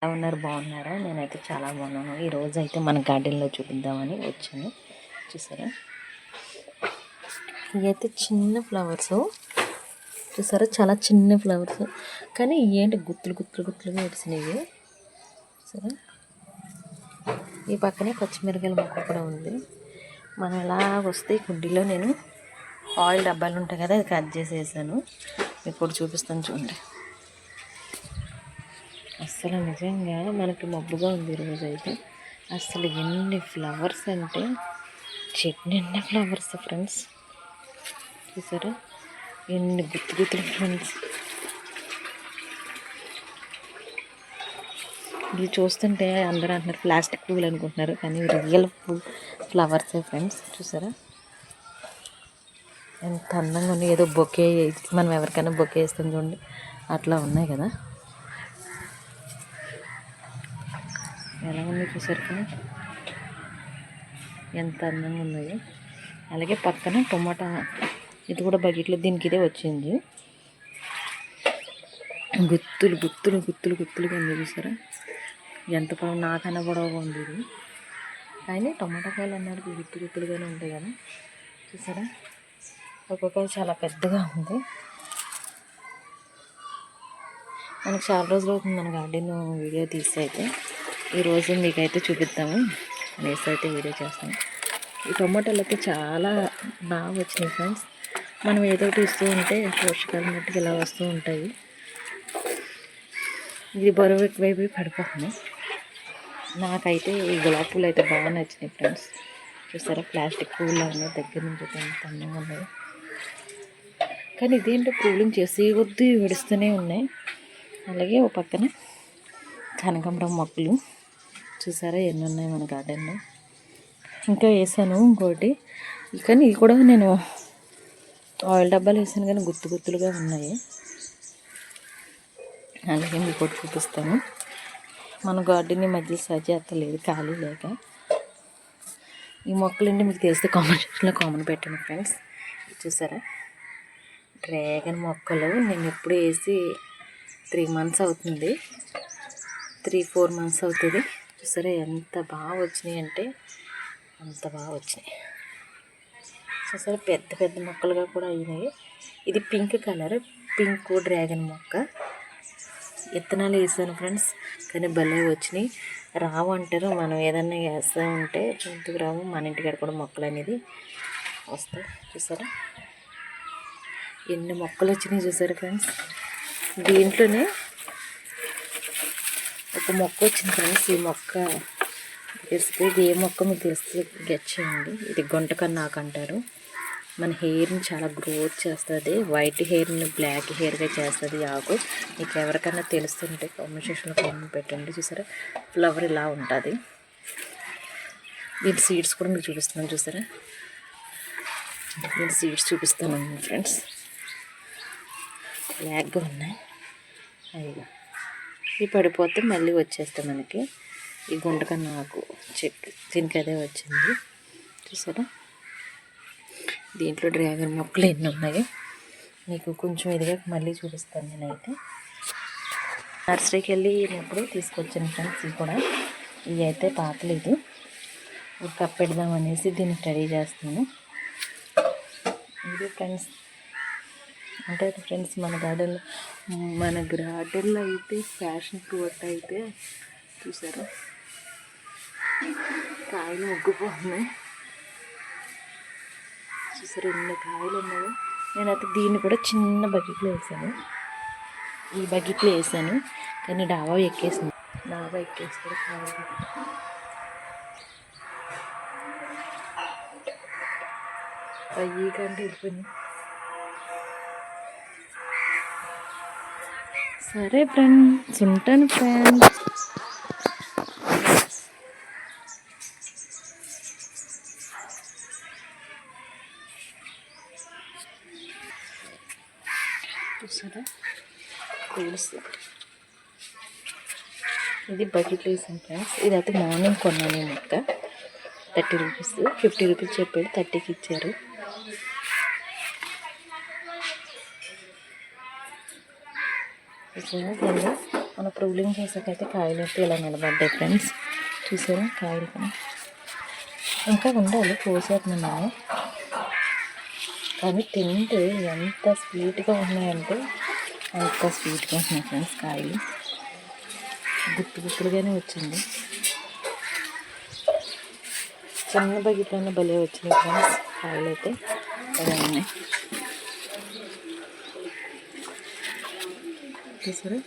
ఎలా ఉన్నారు? బాగున్నారా? నేనైతే చాలా బాగున్నాను. ఈరోజు అయితే మన గార్డెన్లో చూపిద్దామని వచ్చాను. చూసారా, ఇవైతే చిన్న ఫ్లవర్స్. చూసారా, చాలా చిన్న ఫ్లవర్స్, కానీ ఏంటి గుత్తులు గుత్తులు గుత్తులుగా వచ్చినాయి. సరే, ఈ పక్కనే పచ్చిమిరకాయల మొక్క కూడా ఉంది. మనం ఎలా వస్తే కుండీలో నేను ఆయిల్ డబ్బాలు ఉంటాయి కదా, అది కట్ చేసేసాను. ఇప్పుడు చూపిస్తాను చూడండి. అస్సలు నిజంగా మనకి మబ్బుగా ఉంది ఈరోజు అయితే. అసలు ఎన్ని ఫ్లవర్స్ అంటే చెట్టు నిండా ఫ్లవర్స్ ఫ్రెండ్స్. చూసారా, ఎన్ని గుత్తు గుత్తులు ఫ్రెండ్స్. ఇది చూస్తుంటే అందరూ అంటున్నారు ప్లాస్టిక్ పువ్వులు అనుకుంటున్నారు, కానీ రియల్ ఫ్లవర్సే ఫ్రెండ్స్. చూసారా, ఎంత అందంగా ఉన్నాయి. ఏదో బొకే, మనం ఎవరికైనా బొకే వేస్తాం చూడండి, అట్లా ఉన్నాయి కదా. ఎలా ఉంది చూసారు కదా, ఎంత అందంగా ఉన్నాయో. అలాగే పక్కన టొమాటా, ఇది కూడా బకెట్లో దీనికి ఇదే వచ్చింది. గుత్తులు గుత్తులు గుత్తులు గుత్తులుగా ఉంది. చూసారా, ఎంత పొడవు, నాకన్నా పొడవుగా ఉంది ఇది. కానీ టొమాటో కాయలు అన్నారు గుత్తు గుత్తులుగానే ఉంటాయి కదా. చూసారా, ఒక్కొక్కరు చాలా పెద్దగా ఉంది. మనకు చాలా రోజులు అవుతుంది మన గార్డెన్ వీడియో తీసి అయితే. ఈరోజు మీకైతే చూపిద్దాము అనేసి అయితే వీడియో చేస్తాను. ఈ టొమాటోలు అయితే చాలా బాగా వచ్చినాయి ఫ్రెండ్స్. మనం ఏదో ఒకటి ఇస్తూ ఉంటే పోషకాలు మట్టుకు ఇలా వస్తూ ఉంటాయి. ఇది బరువు ఎక్కువైపోయి పడిపోతున్నాయి. నాకైతే ఈ గులాబీ పూలు అయితే బాగా నచ్చినాయి ఫ్రెండ్స్. చూసారా, ప్లాస్టిక్ పువ్వులు ఉన్నాయి, దగ్గర నుంచి ఎంత అందంగా ఉన్నాయి. కానీ ఇదేంటో పూలింగ్ చేసి కొద్ది విడుస్తూనే ఉన్నాయి. అలాగే ఒక పక్కన కనకాంబరం మొక్కలు చూసారా ఎన్ని ఉన్నాయి మన గార్డెన్లో. ఇంకా వేసాను ఇంకోటి, కానీ ఇది కూడా నేను ఆయిల్ డబ్బాలు వేసాను, కానీ గుత్తు గుత్తులుగా ఉన్నాయి. అలాగే మీకు కూడా చూపిస్తాను. మన గార్డెన్ మధ్య సజ్జేత్తలేదు ఖాళీ లేక. ఈ మొక్కలండి మీకు తెలిస్తే కామెంట్ సెక్షన్లో కామెంట్ పెట్టండి ఫ్రెండ్స్. చూసారా, డ్రాగన్ మొక్కలు నేను ఎప్పుడు వేసి 3 months అవుతుంది, 3-4 months అవుతుంది. చూసారా ఎంత బాగా వచ్చినాయి అంటే అంత బాగా వచ్చినాయి. చూసారా, పెద్ద పెద్ద మొక్కలుగా కూడా అయినాయి. ఇది పింక్ కలర్, పింక్ డ్రాగన్ మొక్క. విత్తనాలు వేసాను ఫ్రెండ్స్, కానీ భలే వచ్చినాయి. రావు అంటారు, మనం ఏదన్నా వేస్తూ ఉంటే ఎందుకు రావు, మన ఇంటికాడ కూడా మొక్కలు అనేది వస్తాయి. చూసారా ఎన్ని మొక్కలు వచ్చినాయి. చూసారా ఫ్రెండ్స్, దీంట్లోనే ఒక మొక్క వచ్చింది ఫ్రెండ్స్. ఈ మొక్క తెలిస్తే, ఇది ఏ మొక్క మీకు తెలిస్తే గెట్ చేయండి. ఇది గుంటకన్నాకు అంటారు. మన హెయిర్ని చాలా గ్రోత్ చేస్తుంది, వైట్ హెయిర్ని బ్లాక్ హెయిర్గా చేస్తుంది ఆకు. మీకు ఎవరికైనా తెలుస్తుంటే కామెంట్ సెక్షన్లో కామెంట్ పెట్టండి. చూసారా, ఫ్లవర్ ఇలా ఉంటుంది. దీని సీడ్స్ కూడా మీకు చూపిస్తున్నాను. చూసారా, దీని సీడ్స్ చూపిస్తాను ఫ్రెండ్స్. బ్లాక్గా ఉన్నాయి. అయ్యో, ఇవి పడిపోతే మళ్ళీ వచ్చేస్తాయి మనకి. ఈ గుంటకన్నాకు చెట్టు దీనికి అదే వచ్చింది. చూసారా, దీంట్లో డ్రాగన్ మొక్కలు ఎన్ని ఉన్నాయో మీకు కొంచెం ఇదిగా మళ్ళీ చూపిస్తాను. నేనైతే నర్సరీకి వెళ్ళినప్పుడు తీసుకొచ్చాను ఫ్రెండ్స్. ఇవి కూడా, ఇవి అయితే పాతలేదు, ఒక కప్ పెడదాం అనేసి దీన్ని రెడీ చేస్తున్నాను. ఇది ఫ్రెండ్స్ అంటే ఫ్రెండ్స్ మన గార్డెన్లో అయితే ఫ్యాషన్ ఫ్రూట్ అయితే చూసారా, కాయలు మొగ్గిపోతున్నాయి. చూసారు ఎన్ని కాయలు ఉన్నాయో. నేనైతే దీన్ని కూడా చిన్న బకెట్లో వేసాను, ఈ బకెట్లో వేసాను, కానీ డాబా ఎక్కేసి కూడా కాయలు అయ్యి కంటే వెళ్ళిపోయింది. సరే ఫ్రెండ్స్, ఉంటాను ఫ్రెండ్స్. చూసారా ఫ్రూట్స్, ఇది బకెట్లో వేసాను ఫ్రెండ్స్. ఇదైతే మార్నింగ్ కొన్నాను ఈ మొక్క, 30 రూపీస్, 50 రూపీస్ చెప్పాడు, 30కి ఇచ్చారు. దీన్ని మన ప్రూలింగ్ చేసాకైతే కాయలు అయితే ఇలా నిలబడ్డాయి ఫ్రెండ్స్. చూసారా కాయలు ఇంకా ఉండాలి, కోసేస్తున్నాను. కానీ తింటే ఎంత స్వీట్గా ఉన్నాయంటే అంత స్వీట్గా ఉన్నాయి ఫ్రెండ్స్. కాయలు గుత్తుగానే వచ్చింది. చిన్న బకెట్లోనే భలే వచ్చినాయి ఫ్రెండ్స్. కాయలు అయితే అలా ఉన్నాయి చూసారా.